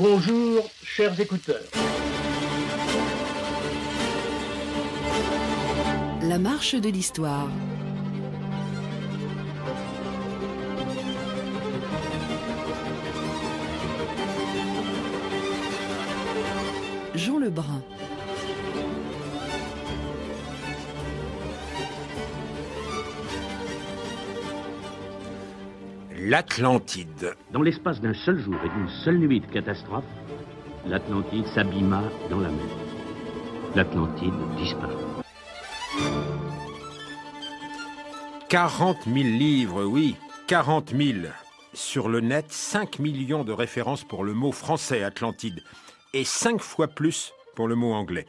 Bonjour, chers écouteurs. La marche de l'histoire. Jean Lebrun. L'Atlantide. Dans l'espace d'un seul jour et d'une seule nuit de catastrophe, l'Atlantide s'abîma dans la mer. L'Atlantide disparut. 40 000 livres, oui, 40 000. Sur le net, 5 millions de références pour le mot français Atlantide et 5 fois plus pour le mot anglais.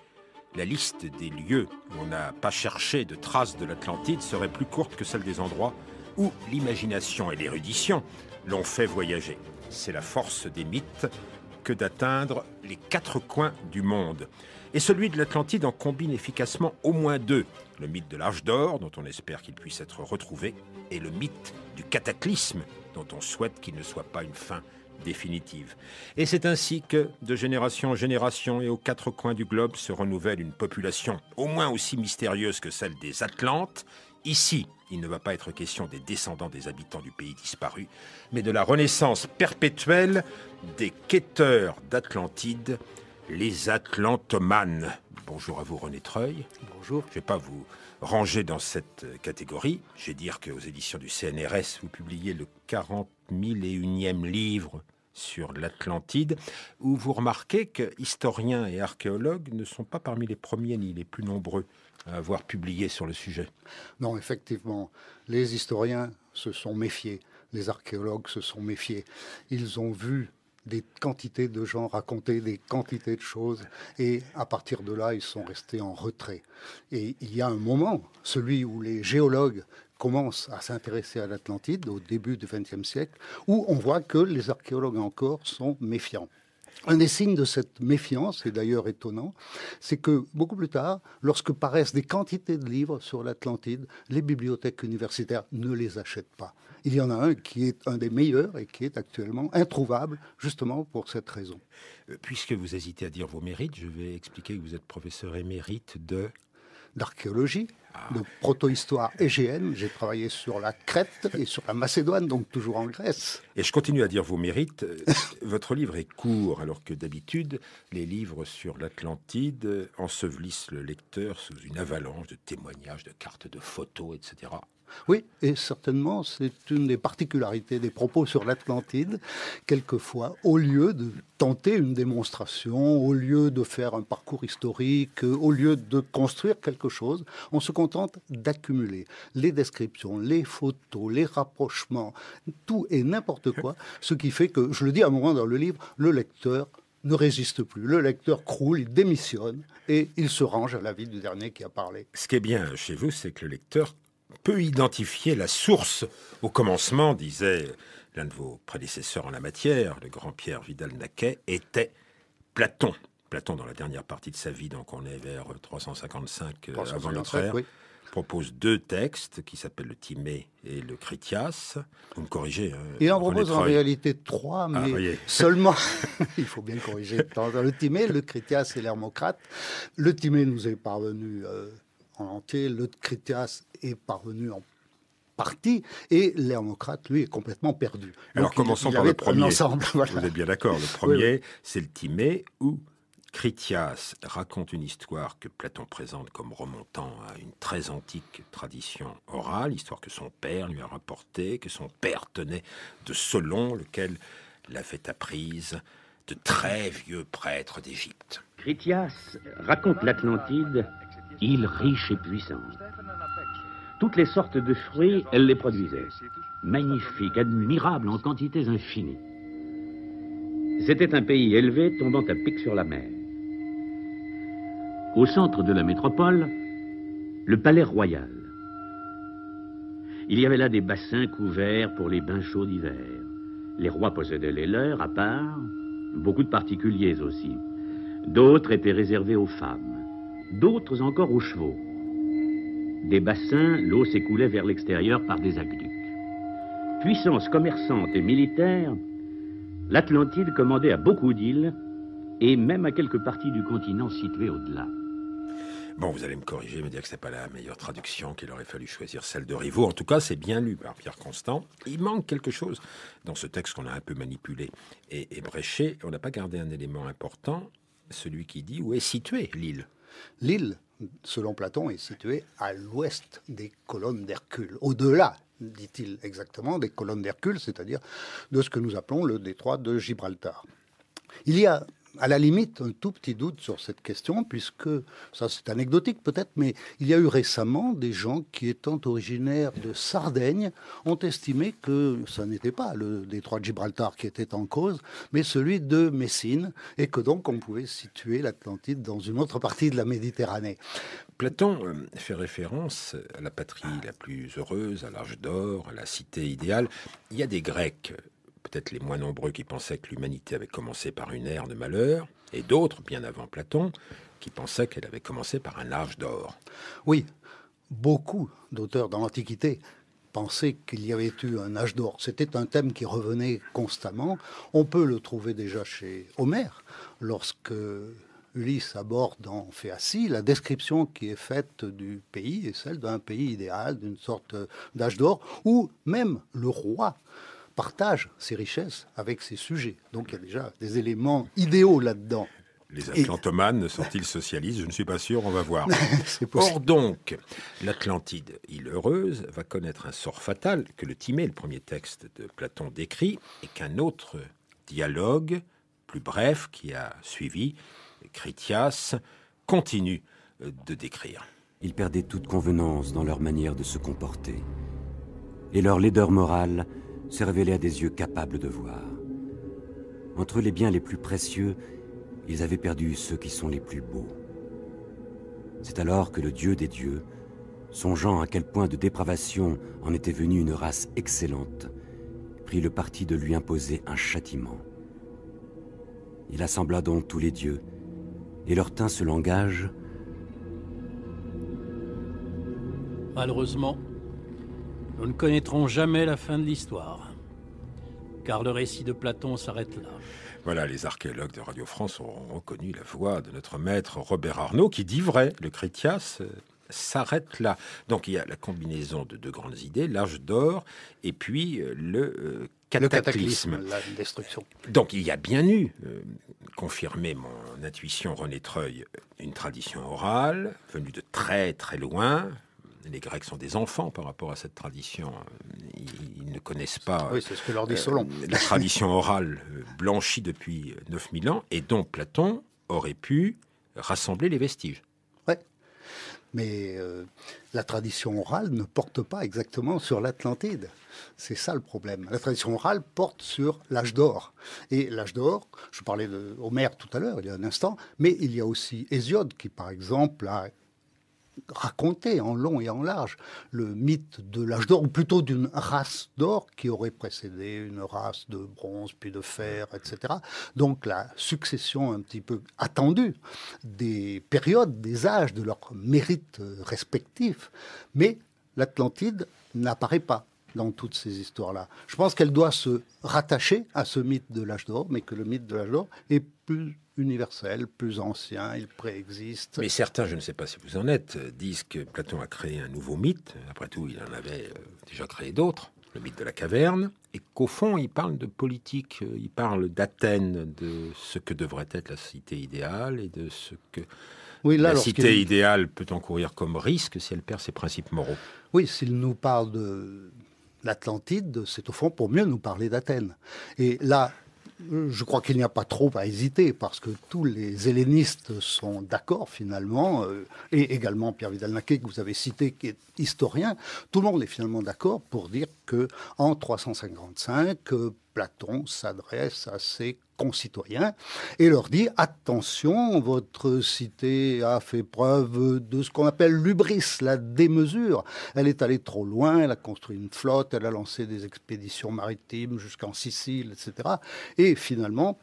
La liste des lieux où on n'a pas cherché de traces de l'Atlantide serait plus courte que celle des endroits où l'imagination et l'érudition l'ont fait voyager. C'est la force des mythes que d'atteindre les 4 coins du monde. Et celui de l'Atlantide en combine efficacement au moins 2. Le mythe de l'âge d'or, dont on espère qu'il puisse être retrouvé, et le mythe du cataclysme, dont on souhaite qu'il ne soit pas une fin définitive. Et c'est ainsi que, de génération en génération et aux 4 coins du globe, se renouvelle une population au moins aussi mystérieuse que celle des Atlantes. Ici, il ne va pas être question des descendants des habitants du pays disparu, mais de la renaissance perpétuelle des quêteurs d'Atlantide, les Atlantomanes. Bonjour à vous, René Treuil. Bonjour. Je ne vais pas vous ranger dans cette catégorie. Je vais dire qu'aux éditions du CNRS, vous publiez le 40 001e livre sur l'Atlantide, où vous remarquez que historiens et archéologues ne sont pas parmi les premiers ni les plus nombreux à avoir publié sur le sujet. Non, effectivement, les historiens se sont méfiés, les archéologues se sont méfiés. Ils ont vu des quantités de gens raconter des quantités de choses et à partir de là, ils sont restés en retrait. Et il y a un moment, celui où les géologues commencent à s'intéresser à l'Atlantide au début du XXe siècle, où on voit que les archéologues encore sont méfiants. Un des signes de cette méfiance, et d'ailleurs étonnant, c'est que beaucoup plus tard, lorsque paraissent des quantités de livres sur l'Atlantide, les bibliothèques universitaires ne les achètent pas. Il y en a un qui est un des meilleurs et qui est actuellement introuvable, justement pour cette raison. Puisque vous hésitez à dire vos mérites, je vais expliquer que vous êtes professeur émérite d'archéologie, de proto-histoire égéenne. J'ai travaillé sur la Crète et sur la Macédoine, donc toujours en Grèce. Et je continue à dire vos mérites. Votre livre est court, alors que d'habitude, les livres sur l'Atlantide ensevelissent le lecteur sous une avalanche de témoignages, de cartes, de photos, etc. Oui, et certainement, c'est une des particularités des propos sur l'Atlantide. Quelquefois, au lieu de tenter une démonstration, au lieu de faire un parcours historique, au lieu de construire quelque chose, on se contente d'accumuler les descriptions, les photos, les rapprochements, tout et n'importe quoi, ce qui fait que, je le dis à un moment dans le livre, le lecteur ne résiste plus. Le lecteur croule, il démissionne et il se range à l'avis du dernier qui a parlé. Ce qui est bien chez vous, c'est que le lecteur peut identifier la source. Au commencement, disait l'un de vos prédécesseurs en la matière, le grand Pierre Vidal-Naquet, était Platon. Platon, dans la dernière partie de sa vie, donc on est vers 355 avant notre ère, oui, propose 2 textes qui s'appellent le Timée et le Critias. Vous me corrigez. Il en propose en réalité 3, mais seulement, il faut bien corriger. Dans le Timée, le Critias et l'Hermocrate. Le Timée nous est parvenu en entier, le Critias est parvenu en partie, et l'Hermocrate, lui, est complètement perdu. Alors, commençons par le premier. Ensemble, voilà. Vous êtes bien d'accord. Le premier, oui. C'est le Timée, où Critias raconte une histoire que Platon présente comme remontant à une très antique tradition orale, histoire que son père lui a rapportée, que son père tenait de Solon, lequel l'avait apprise de très vieux prêtres d'Égypte. Critias raconte l'Atlantide, île riche et puissante. Toutes les sortes de fruits, elle les produisait. Magnifiques, admirables en quantités infinies. C'était un pays élevé tombant à pic sur la mer. Au centre de la métropole, le palais royal. Il y avait là des bassins couverts pour les bains chauds d'hiver. Les rois possédaient les leurs à part, beaucoup de particuliers aussi. D'autres étaient réservés aux femmes. D'autres encore aux chevaux. Des bassins, l'eau s'écoulait vers l'extérieur par des aqueducs. Puissance commerçante et militaire, L'Atlantide commandait à beaucoup d'îles et même à quelques parties du continent situées au-delà. Bon, vous allez me corriger, me dire que c'est pas la meilleure traduction, qu'il aurait fallu choisir celle de Rivaux. En tout cas, c'est bien lu par Pierre Constant. Il manque quelque chose dans ce texte qu'on a un peu manipulé et ébréché. On n'a pas gardé un élément important, celui qui dit où est située l'île. L'île, selon Platon, est située à l'ouest des colonnes d'Hercule. Au-delà, dit-il exactement, des colonnes d'Hercule, c'est-à-dire de ce que nous appelons le détroit de Gibraltar. Il y a à la limite un tout petit doute sur cette question, puisque, ça c'est anecdotique peut-être, mais il y a eu récemment des gens qui, étant originaires de Sardaigne, ont estimé que ça n'était pas le détroit de Gibraltar qui était en cause, mais celui de Messine, et que donc on pouvait situer l'Atlantide dans une autre partie de la Méditerranée. Platon fait référence à la patrie la plus heureuse, à l'âge d'or, à la cité idéale. Il y a des Grecs, peut-être les moins nombreux, qui pensaient que l'humanité avait commencé par une ère de malheur, et d'autres, bien avant Platon, qui pensaient qu'elle avait commencé par un âge d'or. Oui, beaucoup d'auteurs dans l'Antiquité pensaient qu'il y avait eu un âge d'or. C'était un thème qui revenait constamment. On peut le trouver déjà chez Homère, lorsque Ulysse aborde dans Phéacie, la description qui est faite du pays est celle d'un pays idéal, d'une sorte d'âge d'or, où même le roi partage ses richesses avec ses sujets. Donc il y a déjà des éléments idéaux là-dedans. Les Atlantomanes sont-ils socialistes? Je ne suis pas sûr, on va voir. Or donc, l'Atlantide, île heureuse, va connaître un sort fatal que le Timée, le premier texte de Platon, décrit, et qu'un autre dialogue, plus bref, qui a suivi, Critias, continue de décrire. Ils perdaient toute convenance dans leur manière de se comporter. Et leur laideur morale se révélait à des yeux capables de voir. Entre les biens les plus précieux, ils avaient perdu ceux qui sont les plus beaux. C'est alors que le Dieu des dieux, songeant à quel point de dépravation en était venue une race excellente, prit le parti de lui imposer un châtiment. Il assembla donc tous les dieux et leur tint ce langage. Malheureusement, nous ne connaîtrons jamais la fin de l'histoire, car le récit de Platon s'arrête là. Voilà, les archéologues de Radio France ont reconnu la voix de notre maître Robert Arnault, qui dit vrai, le Critias s'arrête là. Donc il y a la combinaison de deux grandes idées, l'âge d'or et puis le cataclysme, la destruction. Donc il y a bien eu, confirmé mon intuition René Treuil, une tradition orale venue de très très loin. Les Grecs sont des enfants par rapport à cette tradition. Ils ne connaissent pas oui, c'est ce que leur dit Solon. La tradition orale blanchie depuis 9000 ans et dont Platon aurait pu rassembler les vestiges. Oui, mais la tradition orale ne porte pas exactement sur l'Atlantide. C'est ça le problème. La tradition orale porte sur l'âge d'or. Et l'âge d'or, je parlais d'Homère tout à l'heure, il y a un instant, mais il y a aussi Hésiode qui, par exemple, a raconter en long et en large le mythe de l'âge d'or, ou plutôt d'une race d'or qui aurait précédé une race de bronze, puis de fer, etc. Donc la succession un petit peu attendue des périodes, des âges, de leurs mérites respectifs. Mais l'Atlantide n'apparaît pas dans toutes ces histoires-là. Je pense qu'elle doit se rattacher à ce mythe de l'âge d'or, mais que le mythe de l'âge d'or est plus universel, plus ancien, il préexiste. Mais certains, je ne sais pas si vous en êtes, disent que Platon a créé un nouveau mythe. Après tout, il en avait déjà créé d'autres, le mythe de la caverne, et qu'au fond, il parle de politique, il parle d'Athènes, de ce que devrait être la cité idéale, et de ce que la cité idéale peut encourir comme risque si elle perd ses principes moraux. Oui, s'il nous parle de l'Atlantide, c'est au fond pour mieux nous parler d'Athènes. Et là, je crois qu'il n'y a pas trop à hésiter, parce que tous les hellénistes sont d'accord finalement, et également Pierre Vidal-Naquet, que vous avez cité, qui est historien. Tout le monde est finalement d'accord pour dire qu'en 355, Platon s'adresse à ses concitoyens et leur dit « Attention, votre cité a fait preuve de ce qu'on appelle l'hubris, la démesure. Elle est allée trop loin, elle a construit une flotte, elle a lancé des expéditions maritimes jusqu'en Sicile, etc. Et finalement,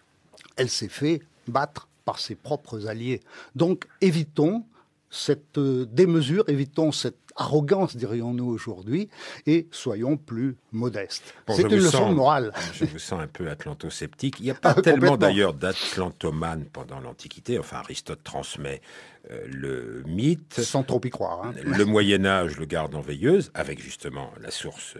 elle s'est fait battre par ses propres alliés. Donc évitons cette démesure, évitons cette arrogance, dirions-nous aujourd'hui, et soyons plus modestes. Bon, c'est une leçon de morale. Je vous sens un peu atlanto-sceptique. Il n'y a pas tellement d'ailleurs d'atlantomanes pendant l'Antiquité. Enfin, Aristote transmet le mythe. Sans trop y croire. Hein. Le Moyen-Âge le garde en veilleuse, avec justement la source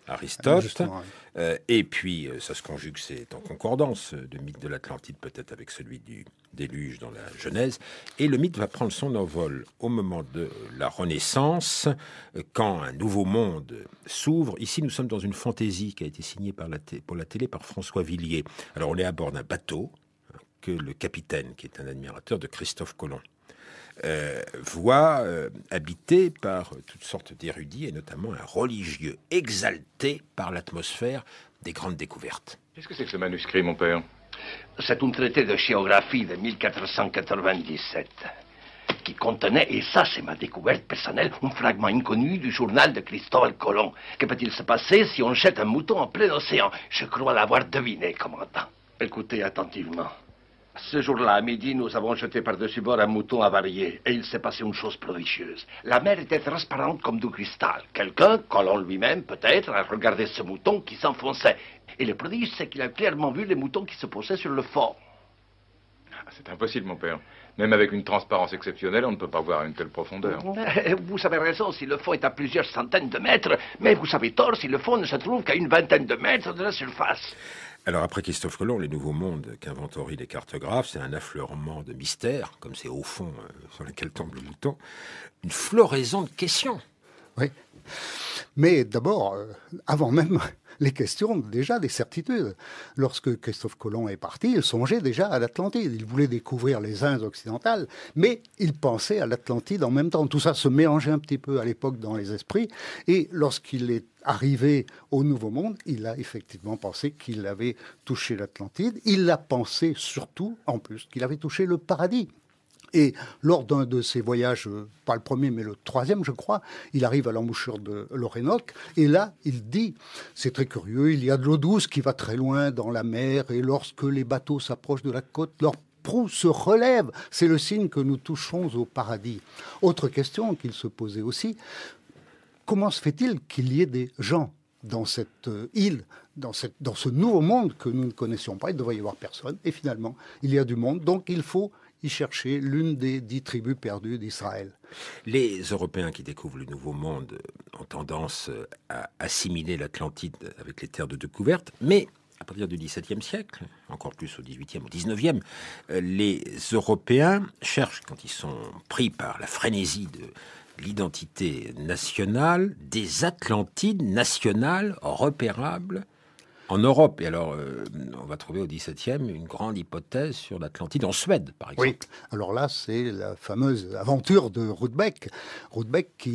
Aristote. Oui. Et puis, ça se conjugue, c'est en concordance, le mythe de l'Atlantide peut-être avec celui du déluge dans la Genèse. Et le mythe va prendre son envol au moment de la Renaissance, quand un nouveau monde s'ouvre. Ici, nous sommes dans une fantaisie qui a été signée pour la télé par François Villiers. Alors, on est à bord d'un bateau que le capitaine, qui est un admirateur de Christophe Colomb, voit habité par toutes sortes d'érudits et notamment un religieux exalté par l'atmosphère des grandes découvertes. Qu'est-ce que c'est que ce manuscrit, mon père? C'est un traité de géographie de 1497 qui contenait, et ça c'est ma découverte personnelle, un fragment inconnu du journal de Christophe Colomb. Que peut-il se passer si on jette un mouton en plein océan? Je crois l'avoir deviné, commandant. Écoutez attentivement. Ce jour-là, à midi, nous avons jeté par-dessus bord un mouton avarié, et il s'est passé une chose prodigieuse. La mer était transparente comme du cristal. Quelqu'un, Colomb lui-même peut-être, a regardé ce mouton qui s'enfonçait. Et le prodige, c'est qu'il a clairement vu les moutons qui se posaient sur le fond. C'est impossible, mon père. Même avec une transparence exceptionnelle, on ne peut pas voir à une telle profondeur. Vous avez raison si le fond est à plusieurs centaines de mètres, mais vous avez tort si le fond ne se trouve qu'à une vingtaine de mètres de la surface. Alors après Christophe Colomb, les nouveaux mondes qu'inventorient les cartographes, c'est un affleurement de mystères, comme c'est au fond sur lequel tombe le mouton, une floraison de questions. Oui, mais d'abord, avant même les questions, déjà des certitudes. Lorsque Christophe Colomb est parti, il songeait déjà à l'Atlantide. Il voulait découvrir les Indes occidentales, mais il pensait à l'Atlantide en même temps. Tout ça se mélangeait un petit peu à l'époque dans les esprits, et lorsqu'il est arrivé au Nouveau Monde, il a effectivement pensé qu'il avait touché l'Atlantide. Il a pensé surtout, en plus, qu'il avait touché le paradis. Et lors d'un de ses voyages, pas le premier, mais le troisième, je crois, il arrive à l'embouchure de l'Orénoque. Et là, il dit, c'est très curieux, il y a de l'eau douce qui va très loin dans la mer. Et lorsque les bateaux s'approchent de la côte, leur proue se relève. C'est le signe que nous touchons au paradis. Autre question qu'il se posait aussi, comment se fait-il qu'il y ait des gens dans cette île, dans ce nouveau monde que nous ne connaissions pas? Il ne devrait y avoir personne. Et finalement, il y a du monde. Donc, il faut y chercher l'une des 10 tribus perdues d'Israël. Les Européens qui découvrent le Nouveau Monde ont tendance à assimiler l'Atlantide avec les terres de découverte, mais à partir du XVIIe siècle, encore plus au XVIIIe, au XIXe, les Européens cherchent, quand ils sont pris par la frénésie de l'identité nationale, des Atlantides nationales repérables en Europe. Et alors, on va trouver au XVIIe une grande hypothèse sur l'Atlantide en Suède, par exemple. Oui, alors là, c'est la fameuse aventure de Rudbeck. Rudbeck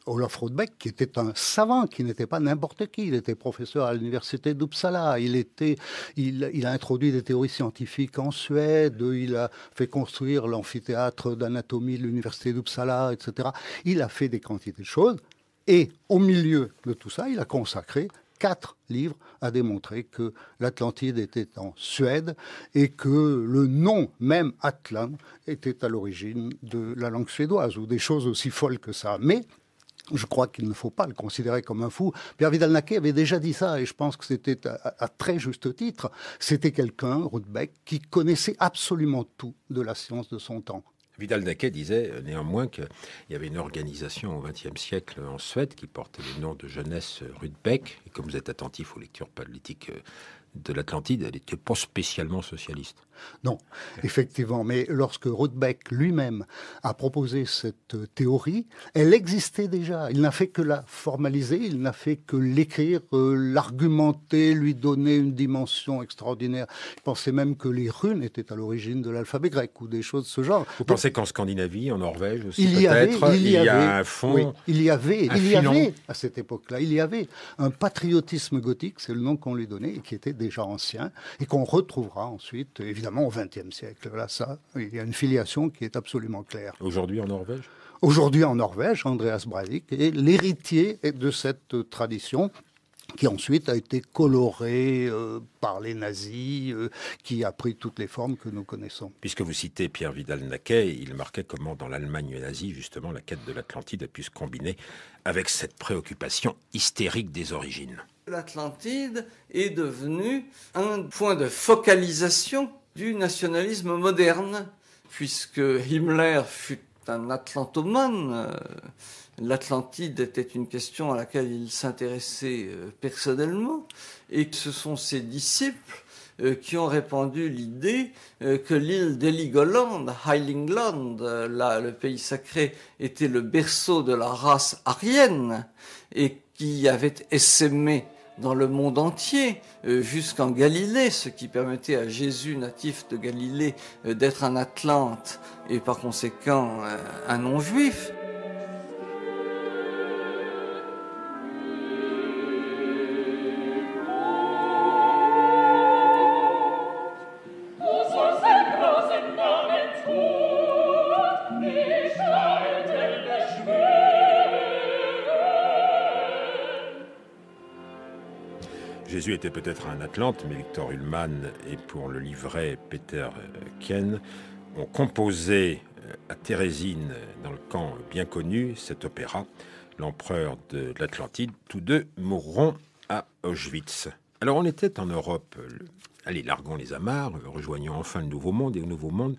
Olof Rudbeck, qui était un savant, qui n'était pas n'importe qui. Il était professeur à l'université d'Uppsala. Il a introduit des théories scientifiques en Suède. Il a fait construire l'amphithéâtre d'anatomie de l'université d'Uppsala, etc. Il a fait des quantités de choses. Et au milieu de tout ça, il a consacré 4 livres à démontrer que l'Atlantide était en Suède et que le nom même Atlan était à l'origine de la langue suédoise, ou des choses aussi folles que ça. Mais je crois qu'il ne faut pas le considérer comme un fou. Pierre Vidal-Naquet avait déjà dit ça, et je pense que c'était à très juste titre. C'était quelqu'un, Rudbeck, qui connaissait absolument tout de la science de son temps. Vidal-Naquet disait néanmoins qu'il y avait une organisation au XXe siècle en Suède qui portait le nom de Jeunesse Rudbeck. Et comme vous êtes attentif aux lectures politiques de l'Atlantide, elle n'était pas spécialement socialiste. Non, effectivement. Mais lorsque Rudbeck lui-même a proposé cette théorie, elle existait déjà. Il n'a fait que la formaliser, il n'a fait que l'écrire, l'argumenter, lui donner une dimension extraordinaire. Je pensais même que les runes étaient à l'origine de l'alphabet grec ou des choses de ce genre. Vous pensez qu'en Scandinavie, en Norvège aussi, il y a un fond, oui, il y avait à cette époque-là, il y avait un patriotisme gothique, c'est le nom qu'on lui donnait, et qui était déjà ancien, et qu'on retrouvera ensuite, évidemment, au XXe siècle. Là, ça, il y a une filiation qui est absolument claire. Aujourd'hui en Norvège ? Aujourd'hui en Norvège, Andreas Breivik est l'héritier de cette tradition. qui ensuite a été coloré par les nazis, qui a pris toutes les formes que nous connaissons. Puisque vous citez Pierre Vidal-Naquet, il marquait comment dans l'Allemagne nazie, justement, la quête de l'Atlantide a pu se combiner avec cette préoccupation hystérique des origines. L'Atlantide est devenue un point de focalisation du nationalisme moderne, puisque Himmler fut un atlantomane. L'Atlantide était une question à laquelle il s'intéressait personnellement, et ce sont ses disciples qui ont répandu l'idée que l'île d'Heligoland, Heiligenland, le pays sacré, était le berceau de la race aryenne, et qui avait essaimé dans le monde entier, jusqu'en Galilée, ce qui permettait à Jésus, natif de Galilée, d'être un Atlante et par conséquent un non-juif. Jésus était peut-être un Atlante, mais Victor Ullmann et pour le livret Peter Kien ont composé à Térésine, dans le camp bien connu, cet opéra, L'Empereur de l'Atlantide. Tous deux mourront à Auschwitz. Alors on était en Europe, allez, larguons les amarres, rejoignons enfin le Nouveau Monde, et au Nouveau Monde,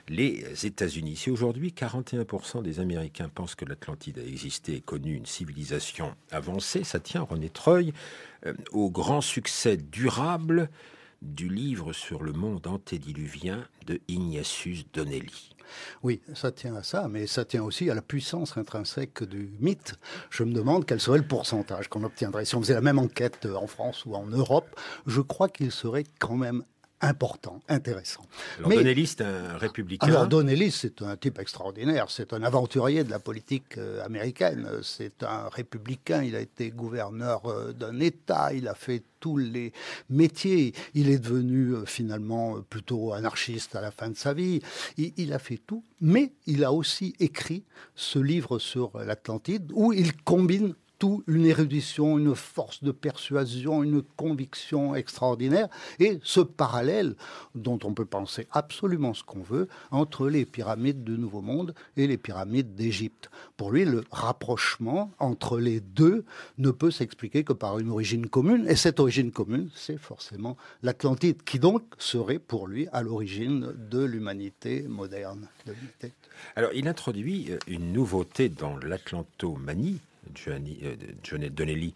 les États-Unis. Si aujourd'hui 41% des Américains pensent que l'Atlantide a existé et connu une civilisation avancée, ça tient, René Treuil, au grand succès durable du livre sur le monde antédiluvien de Ignatius Donnelly. Oui, ça tient à ça, mais ça tient aussi à la puissance intrinsèque du mythe. Je me demande quel serait le pourcentage qu'on obtiendrait. Si on faisait la même enquête en France ou en Europe, je crois qu'il serait quand même important, intéressant. Alors Donnelly, c'est un républicain. Alors Donnelly, c'est un type extraordinaire. C'est un aventurier de la politique américaine. C'est un républicain. Il a été gouverneur d'un État. Il a fait tous les métiers. Il est devenu finalement plutôt anarchiste à la fin de sa vie. Il a fait tout. Mais il a aussi écrit ce livre sur l'Atlantide où il combine tout, une érudition, une force de persuasion, une conviction extraordinaire, et ce parallèle dont on peut penser absolument ce qu'on veut entre les pyramides du Nouveau Monde et les pyramides d'Égypte. Pour lui, le rapprochement entre les deux ne peut s'expliquer que par une origine commune, et cette origine commune, c'est forcément l'Atlantide, qui donc serait pour lui à l'origine de l'humanité moderne. Alors, il introduit une nouveauté dans l'atlantomanie, Donnelly,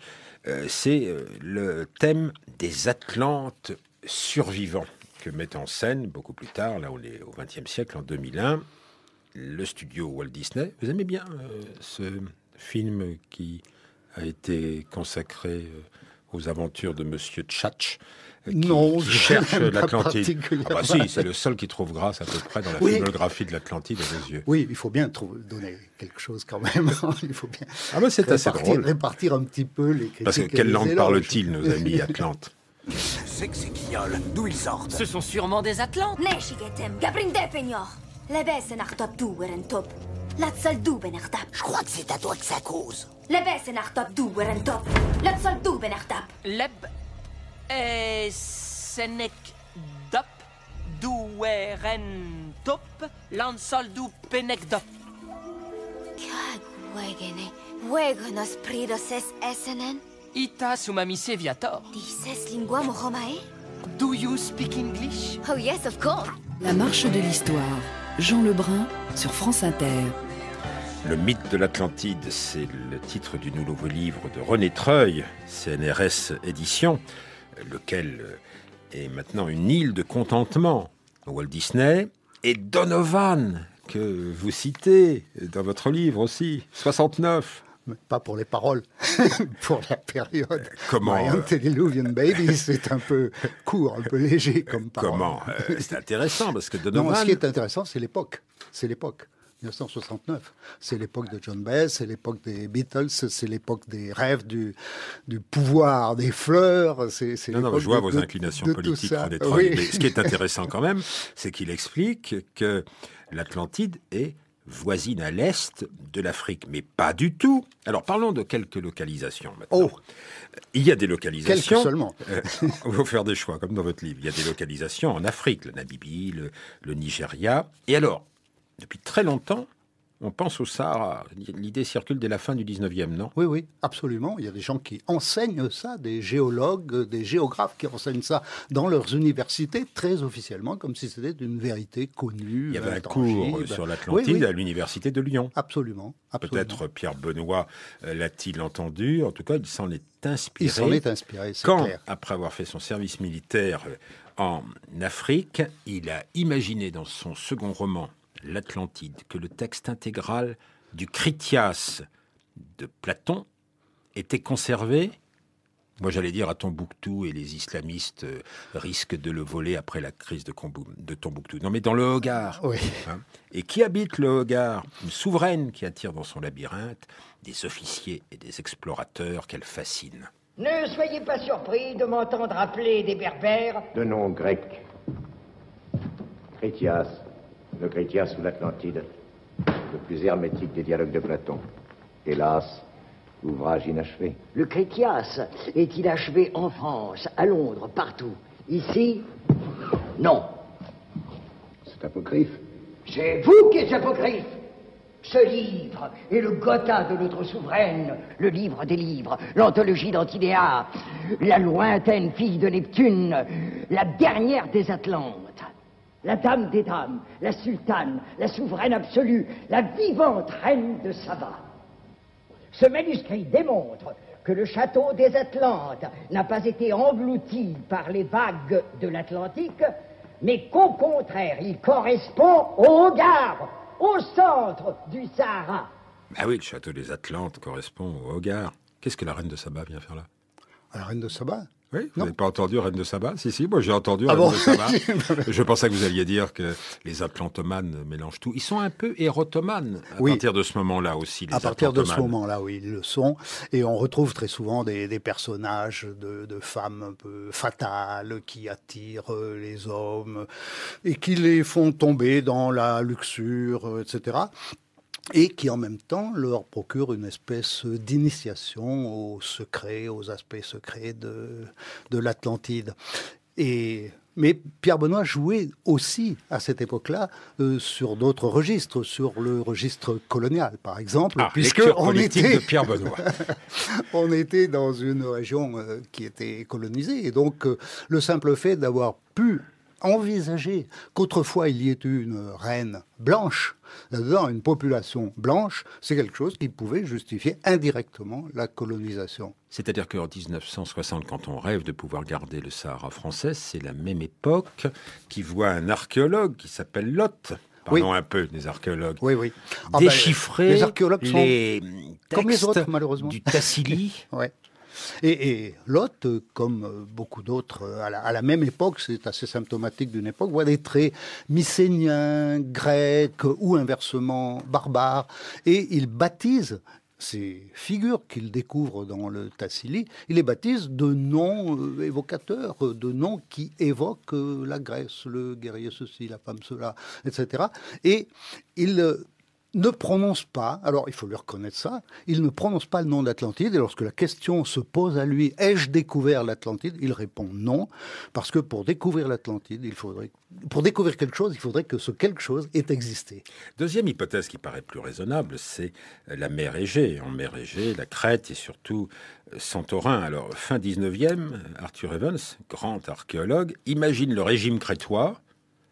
c'est le thème des Atlantes survivants que met en scène, beaucoup plus tard, là on est au XXe siècle, en 2001, le studio Walt Disney. Vous aimez bien ce film qui a été consacré aux aventures de Monsieur Tchatch, qui cherche l'Atlantide. Ah bah si, c'est le seul qui trouve grâce à peu près dans la filmographie de l'Atlantide à vos yeux. Oui, il faut bien donner quelque chose quand même. Il faut bien c'est assez drôle. Répartir un petit peu les critiques. Parce que quelle langue parlent-ils, nos amis Atlantes? C'est que ces guignols, d'où ils sortent? Ce sont sûrement des Atlantes. Je crois que c'est à toi que ça cause. Leb et Senek Dop Doueren Top Lansol du Penek Dop. Huegonos pridos es esenen. Ita sumamise viator. Dices lingua mohomae? Do you speak English? Oh yes, of course. La marche de l'histoire. Jean Lebrun sur France Inter. Le mythe de l'Atlantide, c'est le titre du nouveau livre de René Treuil, CNRS Éditions, lequel est maintenant une île de contentement. Walt Disney et Donovan, que vous citez dans votre livre aussi, 69. Mais pas pour les paroles, pour la période. Comment My Antediluvian Baby, c'est un peu court, un peu léger comme parole. Comment c'est intéressant, parce que Donovan... Non, ce qui est intéressant, c'est l'époque. C'est l'époque. 1969. C'est l'époque de John Baez, c'est l'époque des Beatles, c'est l'époque des rêves, du pouvoir, des fleurs. Non, je vois vos inclinations politiques, René Treuil. Oui. Mais ce qui est intéressant quand même, c'est qu'il explique que l'Atlantide est voisine à l'est de l'Afrique, mais pas du tout. Alors parlons de quelques localisations maintenant. Il y a des localisations. Quelques seulement. On va faire des choix, comme dans votre livre. Il y a des localisations en Afrique, la Namibie, le Nigeria. Et alors, depuis très longtemps, on pense au Sahara. L'idée circule dès la fin du 19e, non? Oui, oui, absolument. Il y a des gens qui enseignent ça, des géologues, des géographes qui enseignent ça dans leurs universités, très officiellement, comme si c'était une vérité connue. Il y avait un cours sur l'Atlantide à l'université de Lyon. Absolument. Peut-être Pierre Benoît l'a-t-il entendu. En tout cas, il s'en est inspiré. Il s'en est inspiré, c'est quand, clair. Après avoir fait son service militaire en Afrique, il a imaginé dans son second roman, L'Atlantide, que le texte intégral du Critias de Platon était conservé. Moi, j'allais dire à Tombouctou, et les islamistes risquent de le voler après la crise de Tombouctou. Non, mais dans le Hogar. Oui. Hein. Et qui habite le Hogar? Une souveraine qui attire dans son labyrinthe des officiers et des explorateurs qu'elle fascine. Ne soyez pas surpris de m'entendre appeler des Berbères. De nom grec. Critias. Le Critias ou l'Atlantide, le plus hermétique des dialogues de Platon. Hélas, ouvrage inachevé. Le Critias est inachevé en France, à Londres, partout. Ici, non. C'est apocryphe. C'est vous qui êtes apocryphe. Ce livre est le Gotha de notre souveraine, le livre des livres, l'anthologie d'Antidéa, la lointaine fille de Neptune, la dernière des Atlantes. La dame des dames, la sultane, la souveraine absolue, la vivante reine de Saba. Ce manuscrit démontre que le château des Atlantes n'a pas été englouti par les vagues de l'Atlantique, mais qu'au contraire, il correspond au Hogar, au centre du Sahara. Ah oui, le château des Atlantes correspond au Hogar. Qu'est-ce que la reine de Saba vient faire là? La reine de Saba? Oui, vous n'avez pas entendu Reine de Saba? Si, moi j'ai entendu Reine de Saba. Je pensais que vous alliez dire que les atlantomanes mélangent tout. Ils sont un peu érotomanes à partir de ce moment-là aussi, les atlantomanes. À partir de ce moment-là, oui, ils le sont. Et on retrouve très souvent des personnages de femmes un peu fatales qui attirent les hommes et qui les font tomber dans la luxure, etc. Et qui en même temps leur procure une espèce d'initiation aux secrets, aux aspects secrets de l'Atlantide. Mais Pierre Benoît jouait aussi à cette époque-là sur d'autres registres, sur le registre colonial par exemple, puisque on était de Pierre Benoît. On était dans une région qui était colonisée, et donc le simple fait d'avoir pu envisager qu'autrefois il y ait eu une reine blanche, là-dedans une population blanche, c'est quelque chose qui pouvait justifier indirectement la colonisation. C'est-à-dire qu'en 1960, quand on rêve de pouvoir garder le Sahara français, c'est la même époque qui voit un archéologue qui s'appelle Lotte. Parlons un peu des archéologues. Oui. Déchiffrer les archéologues sont les textes comme les autres, malheureusement. Du Tassili. Ouais. Et Lotte, comme beaucoup d'autres, à la même époque, c'est assez symptomatique d'une époque, voit des traits mycéniens, grecs ou inversement barbares, et il baptise ces figures qu'il découvre dans le Tassili, il les baptise de noms évocateurs, de noms qui évoquent la Grèce, le guerrier ceci, la femme cela, etc. Et il ne prononce pas, alors il faut lui reconnaître ça, il ne prononce pas le nom d'Atlantide, et lorsque la question se pose à lui, ai-je découvert l'Atlantide? Il répond non, parce que pour découvrir l'Atlantide, pour découvrir quelque chose, il faudrait que ce quelque chose ait existé. Deuxième hypothèse qui paraît plus raisonnable, c'est la mer Égée. En mer Égée, la Crète et surtout Santorin. Alors, fin 19e, Arthur Evans, grand archéologue, imagine le régime crétois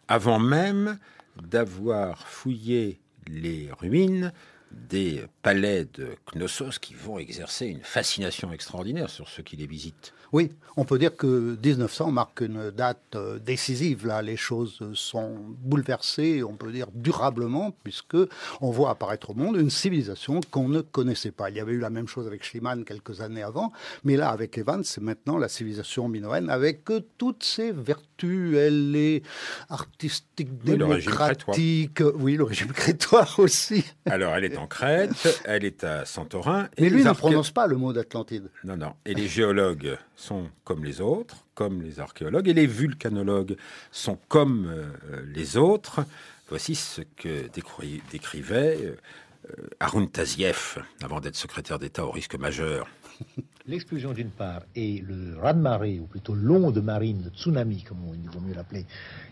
avant même d'avoir fouillé les ruines des palais de Knossos qui vont exercer une fascination extraordinaire sur ceux qui les visitent. Oui, on peut dire que 1900 marque une date décisive. Là, les choses sont bouleversées, on peut dire durablement, puisque on voit apparaître au monde une civilisation qu'on ne connaissait pas. Il y avait eu la même chose avec Schliemann quelques années avant, mais là, avec Evans, c'est maintenant la civilisation minoenne avec toutes ses vertus, elle est artistique, démocratique. Le régime crétois aussi. Alors, elle est est en Crète, elle est à Santorin. Mais lui ne prononce pas le mot d'Atlantide. Non, non. Et les géologues sont comme les autres, comme les archéologues, et les vulcanologues sont comme les autres. Voici ce que décrivait Haroun Tazieff, avant d'être secrétaire d'État au risque majeur. L'explosion d'une part et le raz-de-marée, ou plutôt l'onde marine, le tsunami, comme il vaut mieux l'appeler,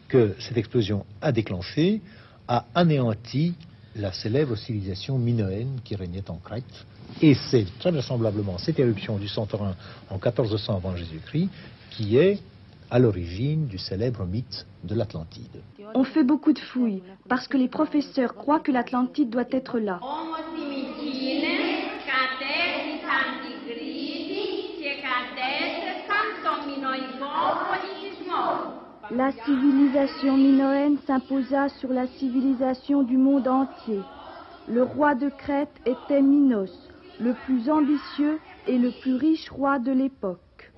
que cette explosion a déclenché, a anéanti la célèbre civilisation minoenne qui régnait en Crète. Et c'est très vraisemblablement cette éruption du Santorin en 1400 avant Jésus-Christ qui est à l'origine du célèbre mythe de l'Atlantide. On fait beaucoup de fouilles parce que les professeurs croient que l'Atlantide doit être là. La civilisation minoenne s'imposa sur la civilisation du monde entier. Le roi de Crète était Minos, le plus ambitieux et le plus riche roi de l'époque.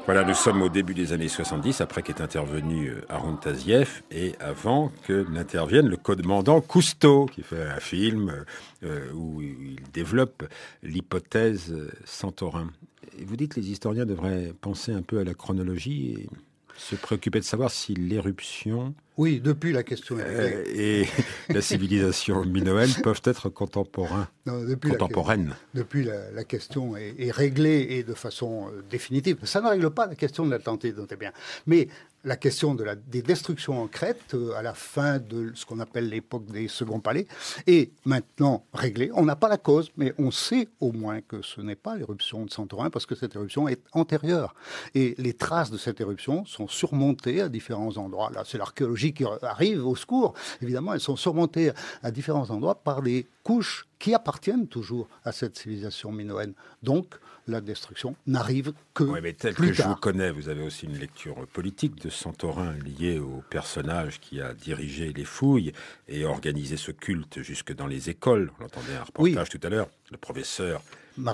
Voilà, nous sommes au début des années 70, après qu'est intervenu Haroun Tazieff, et avant que n'intervienne le commandant Cousteau, qui fait un film où il développe l'hypothèse Santorin. Et vous dites que les historiens devraient penser un peu à la chronologie et se préoccuper de savoir si l'éruption... Oui, depuis la question et la civilisation minoenne peuvent être contemporaines. Depuis la question est réglée et de façon définitive. Ça ne règle pas la question de l'Atlantide, notez bien. Mais la question des destructions en Crète, à la fin de ce qu'on appelle l'époque des seconds palais, est maintenant réglée. On n'a pas la cause, mais on sait au moins que ce n'est pas l'éruption de Santorin, parce que cette éruption est antérieure. Et les traces de cette éruption sont surmontées à différents endroits. Là, c'est l'archéologie qui arrive au secours. Évidemment, elles sont surmontées à différents endroits par des couches qui appartiennent toujours à cette civilisation minoenne. Donc, la destruction n'arrive que plus tard. Oui, mais tel que je vous connais, vous avez aussi une lecture politique de Santorin liée au personnage qui a dirigé les fouilles et organisé ce culte jusque dans les écoles. On entendait un reportage tout à l'heure, le professeur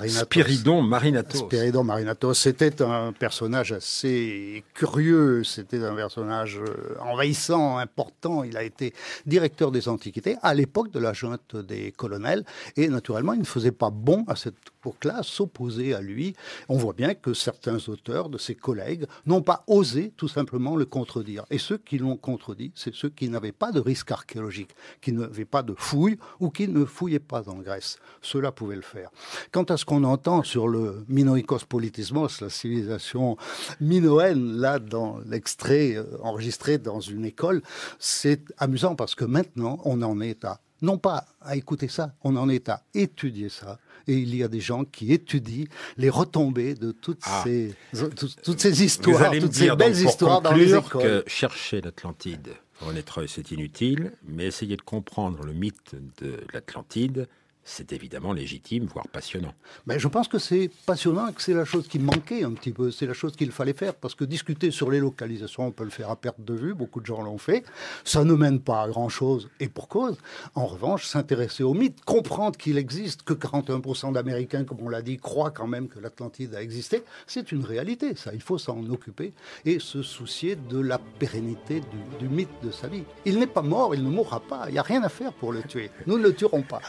Spyridon Marinatos. Spyridon Marinatos, c'était un personnage assez curieux, c'était un personnage envahissant, important. Il a été directeur des Antiquités à l'époque de la junte des colonels et naturellement, il ne faisait pas bon à cette époque-là s'opposer à lui. On voit bien que certains auteurs de ses collègues n'ont pas osé tout simplement le contredire. Et ceux qui l'ont contredit, c'est ceux qui n'avaient pas de risque archéologique, qui n'avaient pas de fouilles ou qui ne fouillaient pas en Grèce. Ceux-là pouvaient le faire. Quant à ce qu'on entend sur le Minoikos Politismos, la civilisation minoenne, là, dans l'extrait enregistré dans une école, c'est amusant parce que maintenant, on en est à, non pas à écouter ça, on en est à étudier ça. Et il y a des gens qui étudient les retombées de toutes ces histoires, toutes ces belles histoires dans les écoles. Que chercher l'Atlantide, René Treuil, c'est inutile, mais essayer de comprendre le mythe de l'Atlantide, c'est évidemment légitime, voire passionnant. Mais je pense que c'est passionnant et que c'est la chose qui manquait un petit peu. C'est la chose qu'il fallait faire, parce que discuter sur les localisations, on peut le faire à perte de vue, beaucoup de gens l'ont fait. Ça ne mène pas à grand-chose, et pour cause. En revanche, s'intéresser au mythe, comprendre qu'il existe, que 41% d'Américains, comme on l'a dit, croient quand même que l'Atlantide a existé, c'est une réalité, ça. Il faut s'en occuper et se soucier de la pérennité du mythe de sa vie. Il n'est pas mort, il ne mourra pas, il n'y a rien à faire pour le tuer. Nous ne le tuerons pas.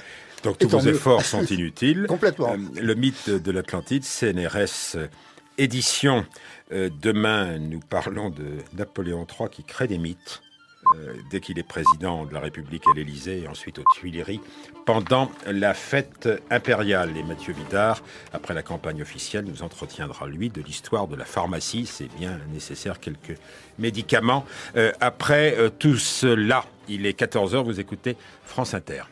Donc tous vos efforts sont inutiles. Complètement. Le mythe de l'Atlantide, CNRS édition. Demain, nous parlons de Napoléon III qui crée des mythes. Dès qu'il est président de la République à l'Élysée et ensuite aux Tuileries, pendant la fête impériale. Et Mathieu Vidard, après la campagne officielle, nous entretiendra, lui, de l'histoire de la pharmacie. C'est bien nécessaire, quelques médicaments. Après tout cela, il est 14h, vous écoutez France Inter.